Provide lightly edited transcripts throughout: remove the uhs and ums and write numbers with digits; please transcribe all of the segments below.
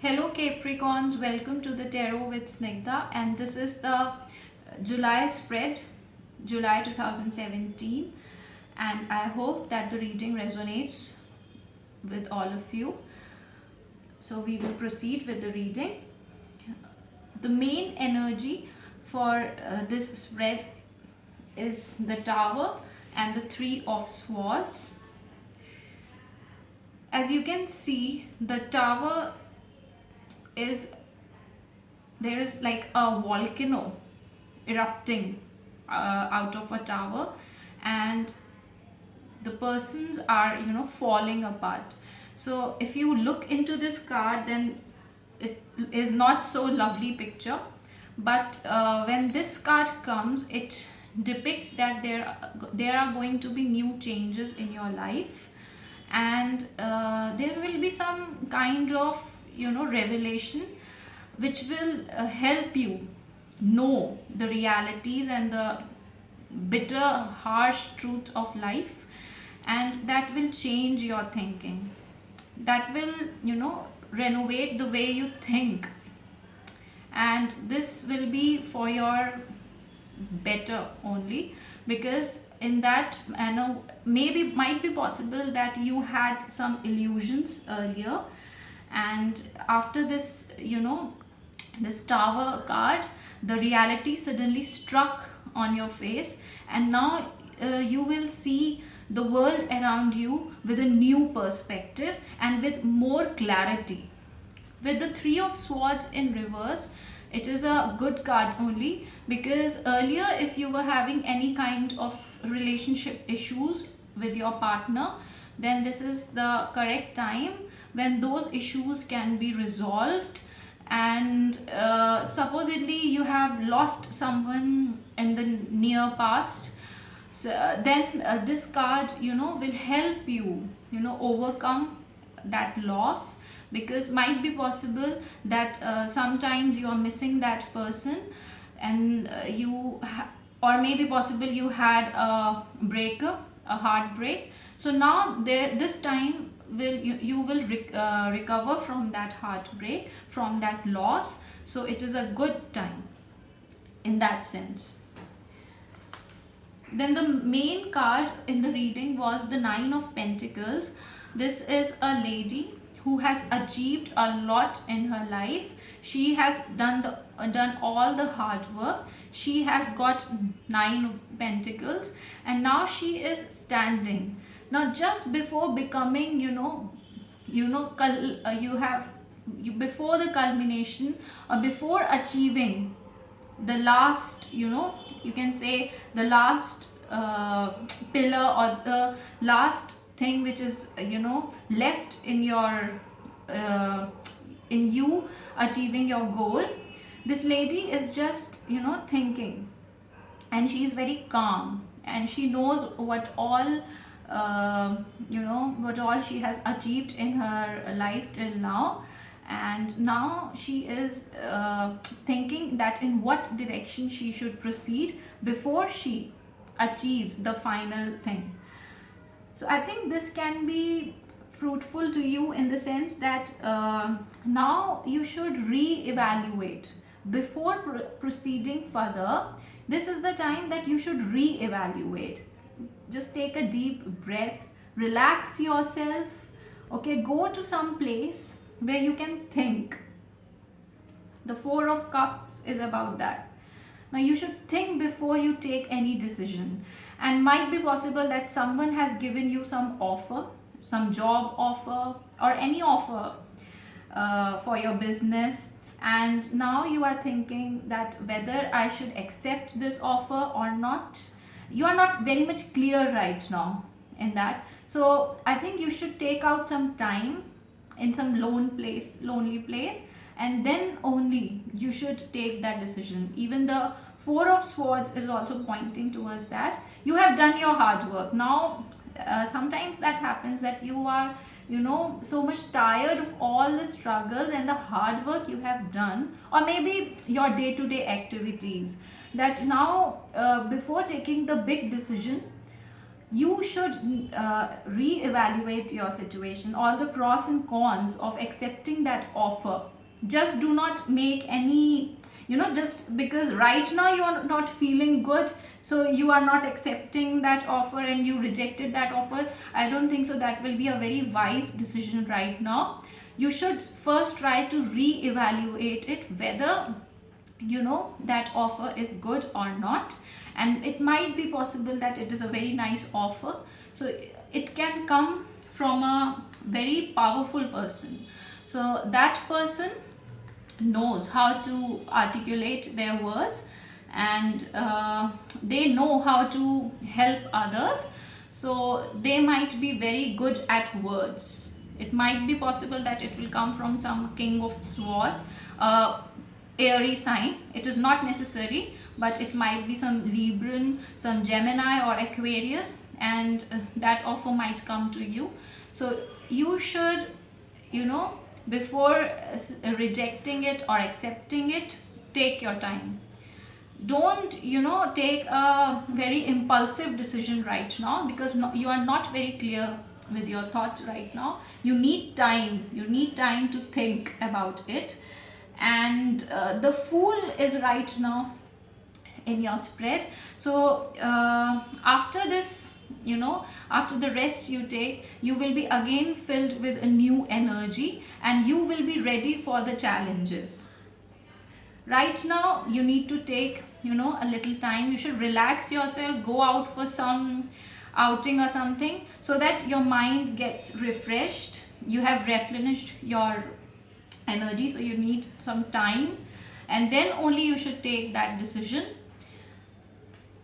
Hello Capricorns, welcome to the Tarot with Snigdha, and this is the July spread, July 2017, and I hope that the reading resonates with all of you. So we will proceed with the reading. The main energy for this spread is the Tower and the Three of Swords. As you can see, the Tower is there is like a volcano erupting out of a tower, and the persons are falling apart. So if you look into this card, then it is not so lovely picture, but when this card comes, it depicts that there are going to be new changes in your life, and there will be some kind of revelation which will help you know the realities and the bitter harsh truth of life, and that will change your thinking, that will renovate the way you think, and this will be for your better only, because in that manner maybe might be possible that you had some illusions earlier, and after this this Tower card, the reality suddenly struck on your face, and now you will see the world around you with a new perspective and with more clarity. With the Three of Swords in reverse, it is a good card only, because earlier if you were having any kind of relationship issues with your partner, then this is the correct time when those issues can be resolved, and supposedly you have lost someone in the near past. So then this card will help you overcome that loss, because might be possible that sometimes you are missing that person, and or maybe possible you had a breakup, a heartbreak. So now this time you will recover from that heartbreak, from that loss. So it is a good time in that sense. Then the main card in the reading was the Nine of Pentacles. This is a lady who has achieved a lot in her life. She has done all the hard work. She has got Nine of Pentacles, and now she is standing. Now just before becoming, before the culmination, or before achieving the last, you can say the last pillar, or the last thing which is left in your in you achieving your goal. This lady is just thinking, and she is very calm, and she knows what all what all she has achieved in her life till now, and now she is thinking that in what direction she should proceed before she achieves the final thing. So I think this can be fruitful to you in the sense that now you should re-evaluate before proceeding further. This is the time that you should re-evaluate. Just take a deep breath, relax yourself, okay, go to some place where you can think. The Four of Cups is about that. Now you should think before you take any decision, and might be possible that someone has given you some offer, some job offer, or any offer for your business, and now you are thinking that whether I should accept this offer or not. You are not very much clear right now in that. So I think you should take out some time in some lonely place, and then only you should take that decision. Even the Four of Swords is also pointing towards that you have done your hard work. Now sometimes that happens that you are so much tired of all the struggles and the hard work you have done, or maybe your day-to-day activities, that now before taking the big decision, you should re-evaluate your situation, all the pros and cons of accepting that offer. Just do not make any, just because right now you are not feeling good, so you are not accepting that offer and you rejected that offer. I don't think so that will be a very wise decision right now. You should first try to re-evaluate it, whether that offer is good or not. And it might be possible that it is a very nice offer, so it can come from a very powerful person, so that person knows how to articulate their words, and they know how to help others, so they might be very good at words. It might be possible that it will come from some king of swords, airy sign. It is not necessary, but it might be some Libran, some Gemini or Aquarius, and that offer might come to you. So you should, before rejecting it or accepting it, take your time. Don't take a very impulsive decision right now, because you are not very clear with your thoughts right now. You need time to think about it. And the Fool is right now in your spread. So after this, after the rest you take, you will be again filled with a new energy, and you will be ready for the challenges. Right now you need to take a little time. You should relax yourself, go out for some outing or something, so that your mind gets refreshed. You have replenished your energy, so you need some time, and then only you should take that decision.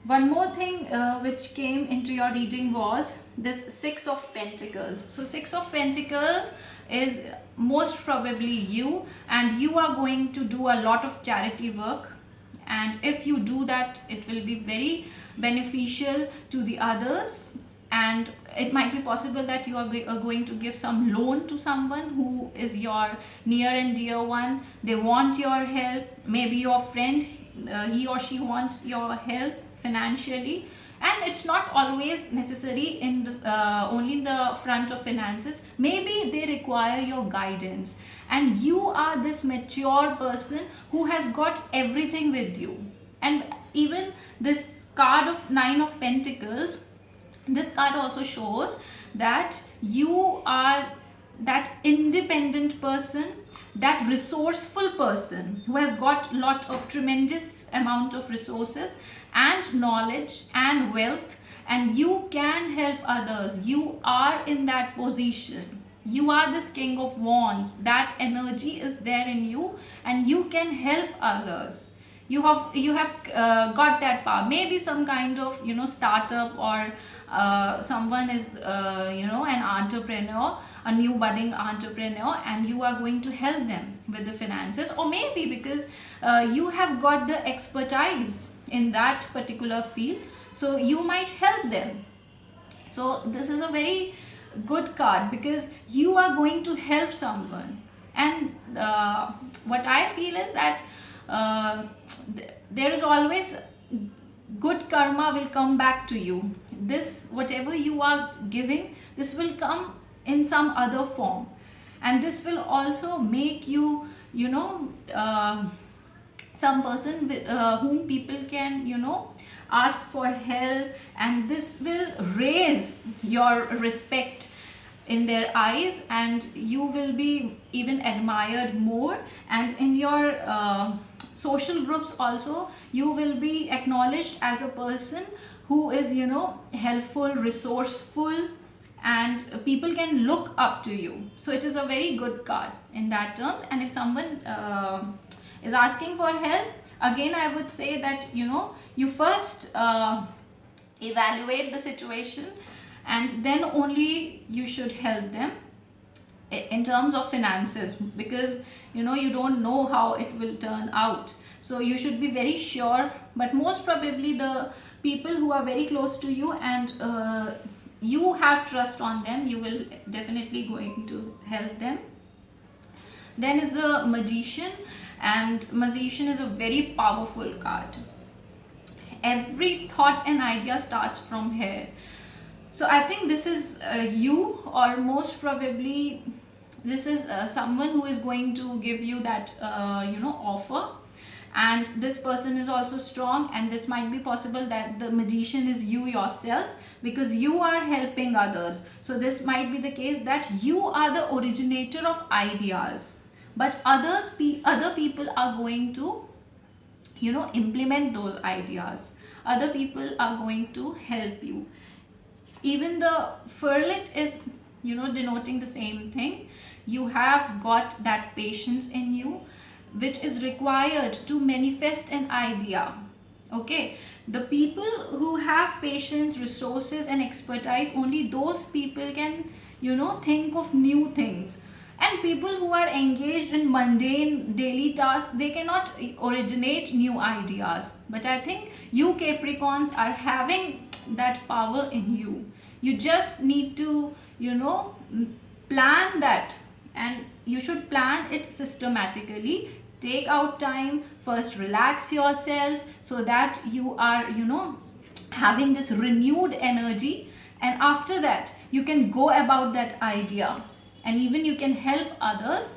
One more thing which came into your reading was this Six of Pentacles. So Six of Pentacles is most probably you, and you are going to do a lot of charity work, and if you do that, it will be very beneficial to the others. And it might be possible that you are going to give some loan to someone who is your near and dear one. They want your help. Maybe your friend, he or she wants your help financially, and it's not always necessary in only in the front of finances. Maybe they require your guidance, and you are this mature person who has got everything with you. And even this card of Nine of Pentacles, this card also shows that you are that independent person, that resourceful person who has got lot of tremendous amount of resources and knowledge and wealth, and you can help others. You are in that position. You are this King of Wands. That energy is there in you, and you can help others. You have got that power. Maybe some kind of startup, or someone is an entrepreneur, a new budding entrepreneur, and you are going to help them with the finances. Or maybe because you have got the expertise in that particular field, so you might help them. So this is a very good card, because you are going to help someone. And what I feel is that there is always good karma will come back to you. This, whatever you are giving, this will come in some other form, and this will also make you some person with, whom people can ask for help, and this will raise your respect in their eyes, and you will be even admired more. And in your social groups also, you will be acknowledged as a person who is helpful, resourceful, and people can look up to you. So it is a very good card in that terms. And if someone is asking for help, again I would say that you first evaluate the situation, and then only you should help them in terms of finances, because you don't know how it will turn out. So you should be very sure. But most probably the people who are very close to you, and you have trust on them, you will definitely going to help them. Then is the Magician, and Magician is a very powerful card. Every thought and idea starts from here. So I think this is you, or most probably this is someone who is going to give you that offer. And this person is also strong, and this might be possible that the magician is you yourself, because you are helping others. So this might be the case that you are the originator of ideas, but other people are going to implement those ideas. Other people are going to help you. Even the furlet is denoting the same thing. You have got that patience in you, which is required to manifest an idea. Okay, the people who have patience, resources and expertise, only those people can think of new things. And people who are engaged in mundane daily tasks, they cannot originate new ideas. But I think you Capricorns are having that power in you. You just need to plan that, and you should plan it systematically. Take out time, first relax yourself, so that you are having this renewed energy, and after that you can go about that idea, and even you can help others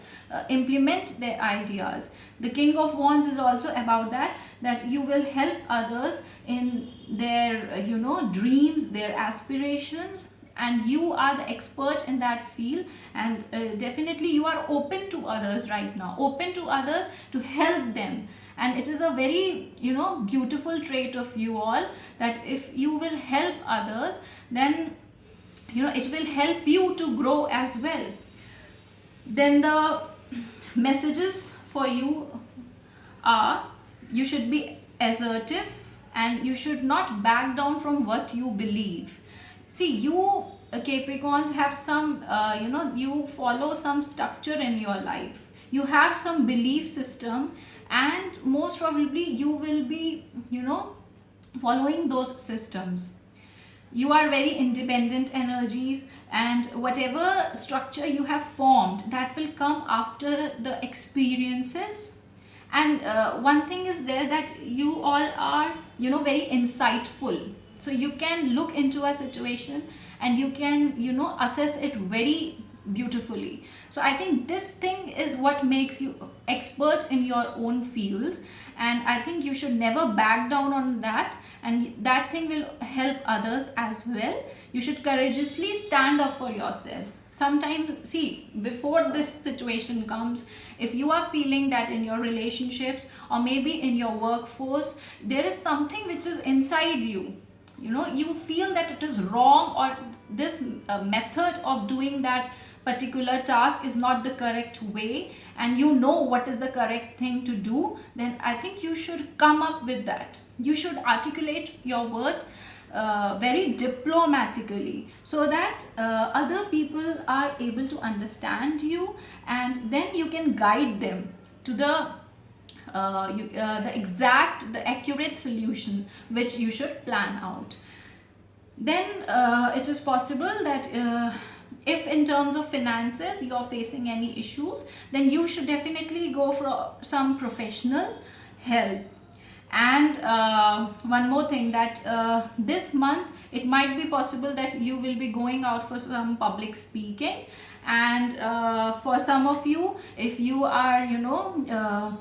implement their ideas. The King of Wands is also about that you will help others in their dreams, their aspirations, and you are the expert in that field. And definitely you are open to others right now, open to others to help them. And it is a very beautiful trait of you all, that if you will help others, then it will help you to grow as well. Then the messages for you are: you should be assertive, and you should not back down from what you believe. See, you Capricorns have some you follow some structure in your life. You have some belief system, and most probably you will be following those systems. You are very independent energies, and whatever structure you have formed, that will come after the experiences. And one thing is there, that you all are very insightful. So you can look into a situation, and you can assess it very beautifully. So I think this thing is what makes you expert in your own fields, and I think you should never back down on that, and that thing will help others as well. You should courageously stand up for yourself. Sometimes, see, before this situation comes, if you are feeling that in your relationships, or maybe in your workforce, there is something which is inside you, you feel that it is wrong, or this method of doing that particular task is not the correct way, and you know what is the correct thing to do, then I think you should come up with that. You should articulate your words very diplomatically, so that other people are able to understand you, and then you can guide them to the accurate solution which you should plan out. Then it is possible that if in terms of finances you are facing any issues, then you should definitely go for some professional help. And one more thing, that this month it might be possible that you will be going out for some public speaking. And for some of you, if you are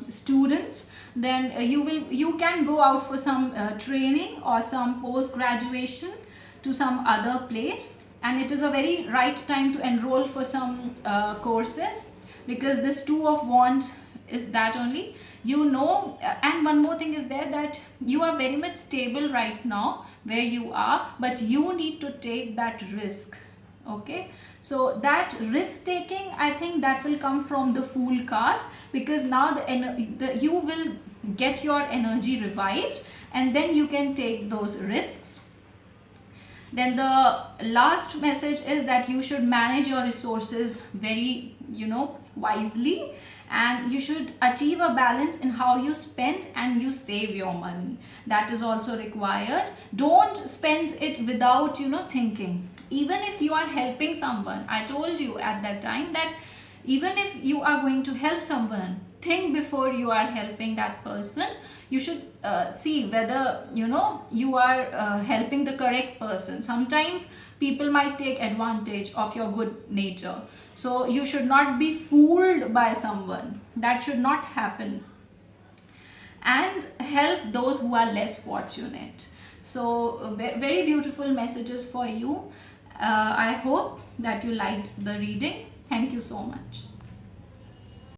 students, then you can go out for some training or some post graduation to some other place, and it is a very right time to enroll for some courses, because this Two of Wands is that only. And one more thing is there, that you are very much stable right now where you are, but you need to take that risk. Okay, so that risk taking, I think that will come from the Fool card, because now you will get your energy revived, and then you can take those risks. Then the last message is that you should manage your resources very wisely, and you should achieve a balance in how you spend and you save your money. That is also required. Don't spend it without thinking. Even if you are helping someone, I told you at that time that even if you are going to help someone, think before you are helping that person. You should see whether you are helping the correct person. Sometimes people might take advantage of your good nature. So you should not be fooled by someone. That should not happen. And help those who are less fortunate. So very beautiful messages for you. I hope that you liked the reading. Thank you so much.